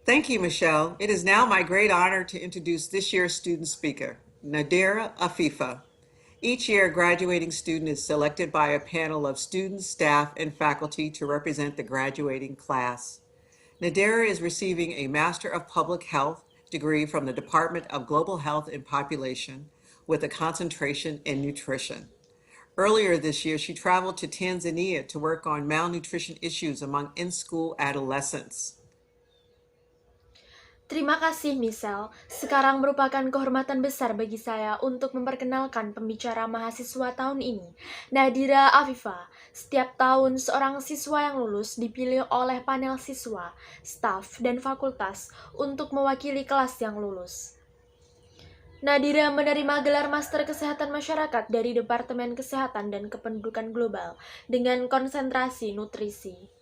Thank you, Michelle. It is now my great honor to introduce this year's student speaker, Nadira Afifa. Each year, a graduating student is selected by a panel of students, staff, and faculty to represent the graduating class. Nadira is receiving a Master of Public Health degree from the Department of Global Health and Population with a concentration in nutrition. Earlier this year, she traveled to Tanzania to work on malnutrition issues among in-school adolescents. Terima kasih, Michelle. Sekarang merupakan kehormatan besar bagi saya untuk memperkenalkan pembicara mahasiswa tahun ini, Nadira Afifa. Setiap tahun, seorang siswa yang lulus dipilih oleh panel siswa, staf, dan fakultas untuk mewakili kelas yang lulus. Nadira menerima gelar Master Kesehatan Masyarakat dari Departemen Kesehatan dan Kependudukan Global dengan konsentrasi nutrisi.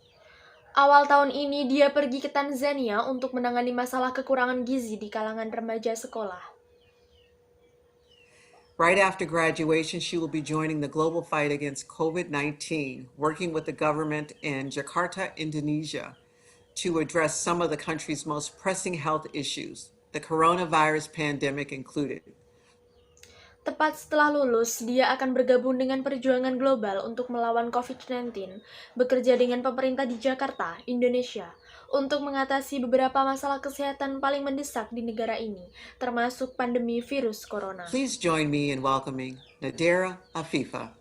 Awal tahun ini dia pergi ke Tanzania untuk menangani masalah kekurangan gizi di kalangan remaja sekolah. Right after graduation, she will be joining the global fight against COVID-19, working with the government in Jakarta, Indonesia, to address some of the country's most pressing health issues, the coronavirus pandemic included. Tepat setelah lulus, dia akan bergabung dengan perjuangan global untuk melawan COVID-19, bekerja dengan pemerintah di Jakarta, Indonesia, untuk mengatasi beberapa masalah kesehatan paling mendesak di negara ini, termasuk pandemi virus corona. Please join me in welcoming Nadira Afifa.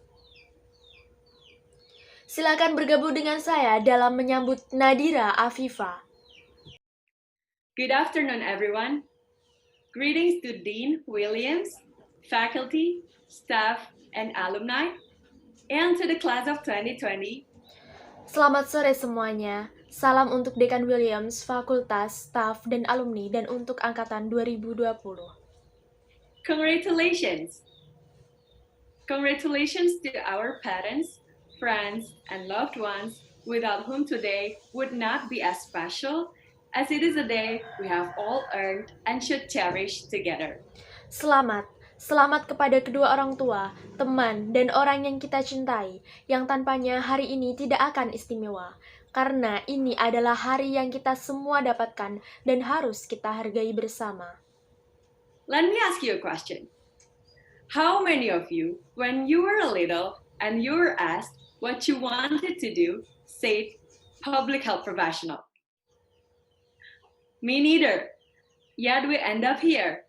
Silakan bergabung dengan saya dalam menyambut Nadira Afifa. Good afternoon, everyone. Greetings to Dean Williams, faculty, staff, and alumni, and to the class of 2020. Selamat sore semuanya. Salam untuk Dekan Williams, fakultas, staff, dan alumni, dan untuk angkatan 2020. Congratulations! Congratulations to our parents, friends, and loved ones without whom today would not be as special, as it is a day we have all earned and should cherish together. Selamat. Selamat kepada kedua orang tua, teman, dan orang yang kita cintai, yang tanpanya hari ini tidak akan istimewa. Karena ini adalah hari yang kita semua dapatkan dan harus kita hargai bersama. Let me ask you a question. How many of you, when you were a little and you were asked what you wanted to do, said public health professional? Me neither. Yet we end up here.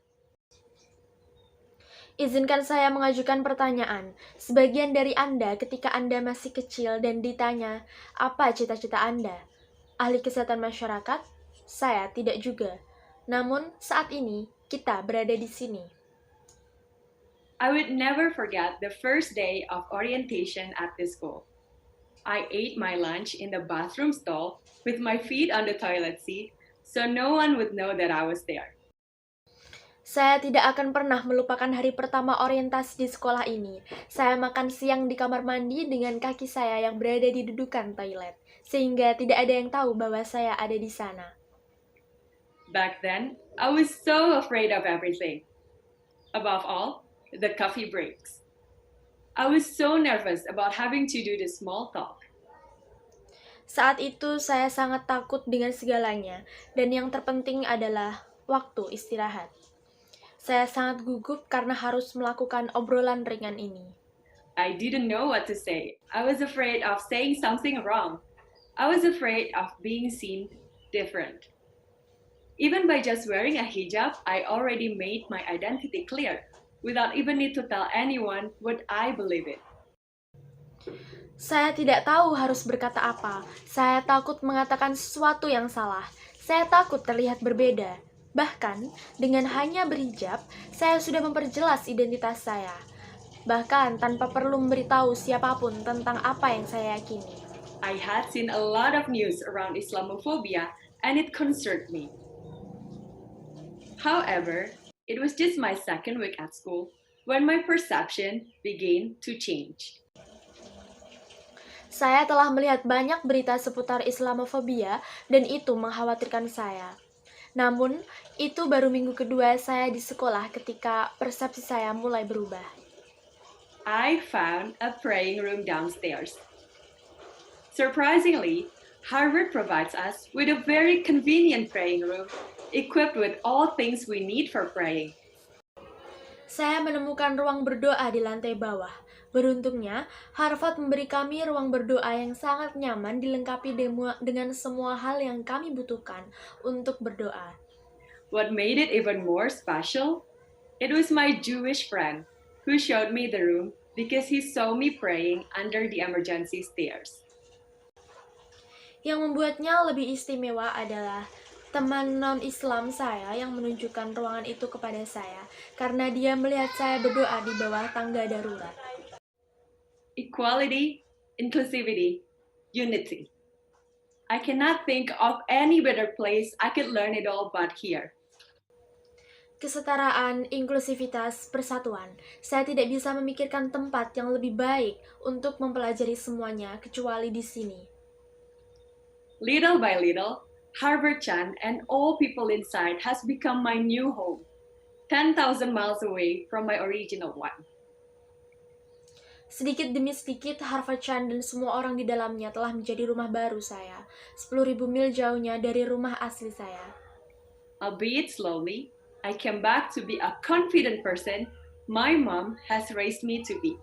Izinkan saya mengajukan pertanyaan. Sebagian dari Anda ketika Anda masih kecil dan ditanya, apa cita-cita Anda? Ahli kesehatan masyarakat? Saya tidak juga. Namun, saat ini, kita berada di sini. I would never forget the first day of orientation at this school. I ate my lunch in the bathroom stall with my feet on the toilet seat, so no one would know that I was there. Saya tidak akan pernah melupakan hari pertama orientasi di sekolah ini. Saya makan siang di kamar mandi dengan kaki saya yang berada di dudukan toilet, sehingga tidak ada yang tahu bahwa saya ada di sana. Back then, I was so afraid of everything. Above all, the coffee breaks. I was so nervous about having to do the small talk. Saat itu saya sangat takut dengan segalanya, dan yang terpenting adalah waktu istirahat. Saya sangat gugup karena harus melakukan obrolan ringan ini. I didn't know what to say. I was afraid of saying something wrong. I was afraid of being seen different. Even by just wearing a hijab, I already made my identity clear. Without even need to tell anyone what I believe in. Saya tidak tahu harus berkata apa. Saya takut mengatakan sesuatu yang salah. Saya takut terlihat berbeda. Bahkan, dengan hanya berhijab, saya sudah memperjelas identitas saya. Bahkan tanpa perlu memberitahu siapapun tentang apa yang saya yakini. I had seen a lot of news around Islamophobia and it concerned me. However, it was just my second week at school when my perception began to change. Saya telah melihat banyak berita seputar Islamofobia dan itu mengkhawatirkan saya. Namun, itu baru minggu kedua saya di sekolah ketika persepsi saya mulai berubah. I found a praying room downstairs. Surprisingly, Harvard provides us with a very convenient praying room equipped with all things we need for praying. Saya menemukan ruang berdoa di lantai bawah. Beruntungnya, Harvard memberi kami ruang berdoa yang sangat nyaman dilengkapi dengan semua hal yang kami butuhkan untuk berdoa. What made it even more special? It was my Jewish friend who showed me the room because he saw me praying under the emergency stairs. Yang membuatnya lebih istimewa adalah teman non-Islam saya yang menunjukkan ruangan itu kepada saya karena dia melihat saya berdoa di bawah tangga darurat. Equality, inclusivity, unity. I cannot think of any better place I could learn it all but here. Kesetaraan, inklusivitas, persatuan. Saya tidak bisa memikirkan tempat yang lebih baik untuk mempelajari semuanya kecuali di sini. Little by little, Harvard Chan and all people inside has become my new home, 10,000 miles away from my original one. Sedikit demi sedikit, Harvard Chan dan semua orang di dalamnya telah menjadi rumah baru saya, 10.000 mil jauhnya dari rumah asli saya. Albeit slowly, I came back to be a confident person my mom has raised me to be.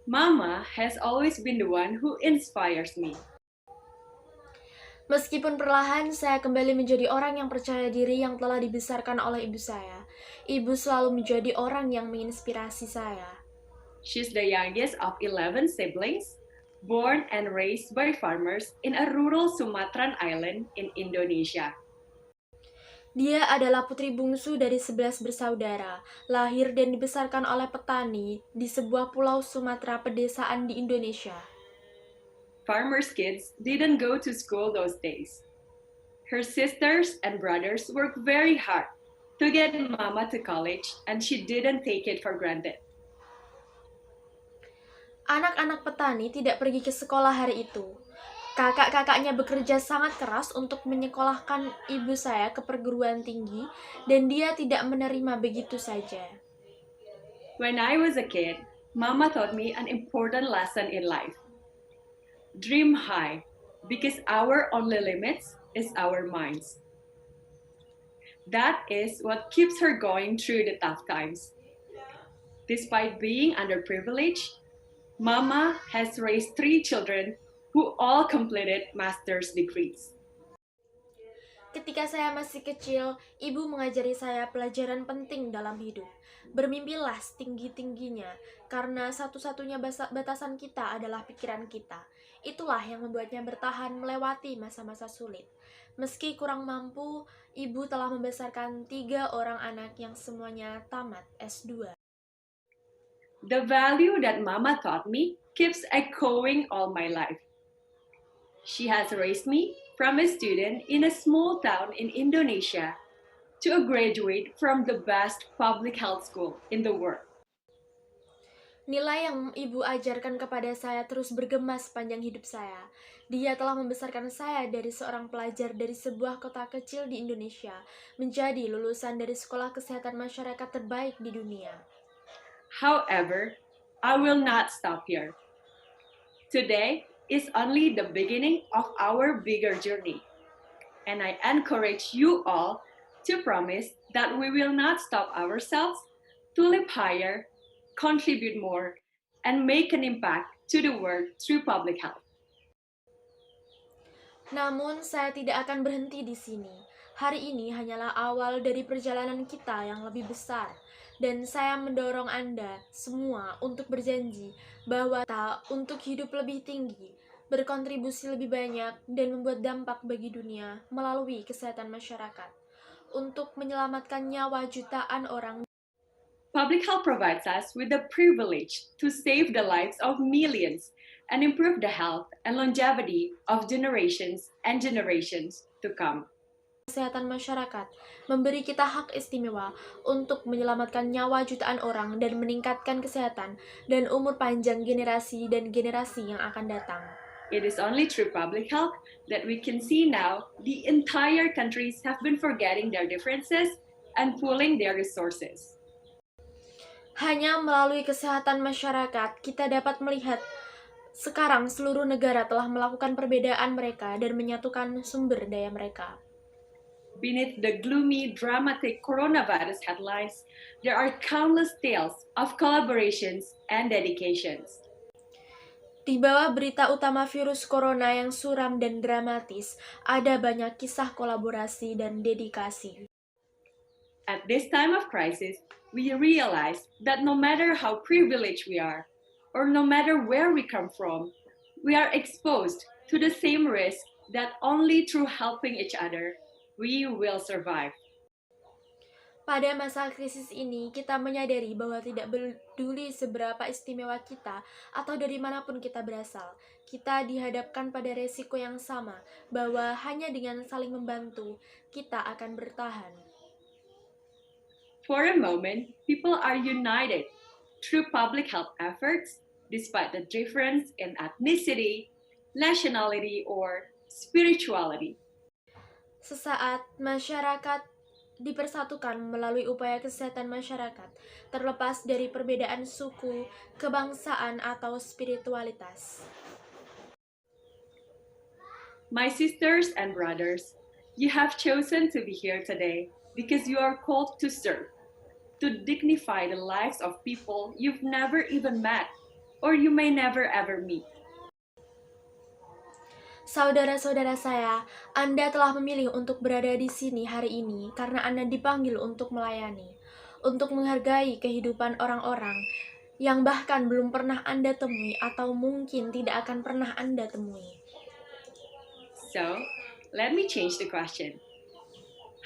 Mama has always been the one who inspires me. Meskipun perlahan, saya kembali menjadi orang yang percaya diri yang telah dibesarkan oleh ibu saya. Ibu selalu menjadi orang yang menginspirasi saya. She's the youngest of 11 siblings, born and raised by farmers in a rural Sumatran island in Indonesia. Dia adalah putri bungsu dari 11 bersaudara, lahir dan dibesarkan oleh petani di sebuah pulau Sumatera pedesaan di Indonesia. Farmers' kids didn't go to school those days. Her sisters and brothers worked very hard to get Mama to college, and she didn't take it for granted. Anak-anak petani tidak pergi ke sekolah hari itu. Kakak-kakaknya bekerja sangat keras untuk menyekolahkan ibu saya ke perguruan tinggi, dan dia tidak menerima begitu saja. When I was a kid, Mama taught me an important lesson in life. Dream high, because our only limits is our minds. That is what keeps her going through the tough times. Despite being underprivileged, Mama has raised 3 children who all completed master's degrees. Ketika saya masih kecil, ibu mengajari saya pelajaran penting dalam hidup. Bermimpilah setinggi-tingginya, karena satu-satunya batasan kita adalah pikiran kita. Itulah yang membuatnya bertahan melewati masa-masa sulit. Meski kurang mampu, ibu telah membesarkan 3 orang anak yang semuanya tamat S2. The value that Mama taught me keeps echoing all my life. She has raised me from a student in a small town in Indonesia to a graduate from the best public health school in the world. Nilai yang ibu ajarkan kepada saya terus bergema sepanjang hidup saya. Dia telah membesarkan saya dari seorang pelajar dari sebuah kota kecil di Indonesia menjadi lulusan dari sekolah kesehatan masyarakat terbaik di dunia. However, I will not stop here. Today is only the beginning of our bigger journey, and I encourage you all to promise that we will not stop ourselves to live higher, contribute more, and make an impact to the world through public health. Namun, saya tidak akan berhenti di sini. Hari ini hanyalah awal dari perjalanan kita yang lebih besar, dan saya mendorong Anda semua untuk berjanji bahwa kita untuk hidup lebih tinggi, berkontribusi lebih banyak, dan membuat dampak bagi dunia melalui kesehatan masyarakat, untuk menyelamatkan nyawa jutaan orang. Public health provides us with the privilege to save the lives of millions and improve the health and longevity of generations and generations to come. Kesehatan masyarakat memberi kita hak istimewa untuk menyelamatkan nyawa jutaan orang dan meningkatkan kesehatan dan umur panjang generasi dan generasi yang akan datang. It is only through public health that we can see now the entire countries have been forgetting their differences and pooling their resources. Hanya melalui kesehatan masyarakat kita dapat melihat Sekarang seluruh negara telah melakukan perbedaan mereka dan menyatukan sumber daya mereka. Beneath the gloomy, dramatic coronavirus headlines, there are countless tales of collaborations and dedications. Di bawah berita utama virus corona yang suram dan dramatis, ada banyak kisah kolaborasi dan dedikasi. At this time of crisis, we realize that no matter how privileged we are, or no matter where we come from, we are exposed to the same risk that only through helping each other we will survive. Pada masa krisis ini, kita menyadari bahwa tidak peduli seberapa istimewa kita atau dari manapun kita berasal, kita dihadapkan pada resiko yang sama, bahwa hanya dengan saling membantu, kita akan bertahan. For a moment, people are united through public health efforts, despite the difference in ethnicity, nationality, or spirituality. Sesaat, masyarakat dipersatukan melalui upaya kesehatan masyarakat, terlepas dari perbedaan suku, kebangsaan, atau spiritualitas. My sisters and brothers, you have chosen to be here today because you are called to serve, to dignify the lives of people you've never even met or you may never ever meet. Saudara-saudara saya, Anda telah memilih untuk berada di sini hari ini karena Anda dipanggil untuk melayani, untuk menghargai kehidupan orang-orang yang bahkan belum pernah Anda temui atau mungkin tidak akan pernah Anda temui. So, let me change the question.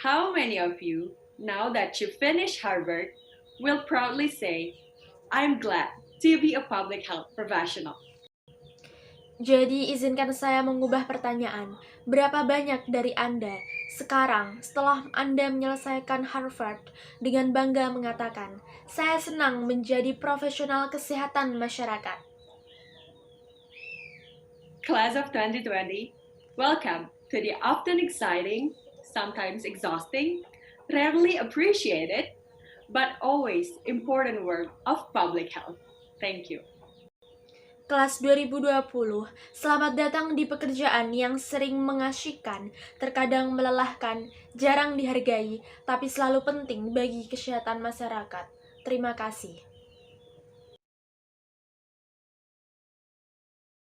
How many of you, now that you finished Harvard, will proudly say, I'm glad to be a public health professional? Jadi izinkan saya mengubah pertanyaan, berapa banyak dari Anda sekarang setelah Anda menyelesaikan Harvard dengan bangga mengatakan, saya senang menjadi profesional kesehatan masyarakat. Class of 2020, welcome to the often exciting, sometimes exhausting, rarely appreciated, but always important work of public health. Thank you. Kelas 2020, selamat datang di pekerjaan yang sering mengasyikkan, terkadang melelahkan, jarang dihargai, tapi selalu penting bagi kesehatan masyarakat. Terima kasih.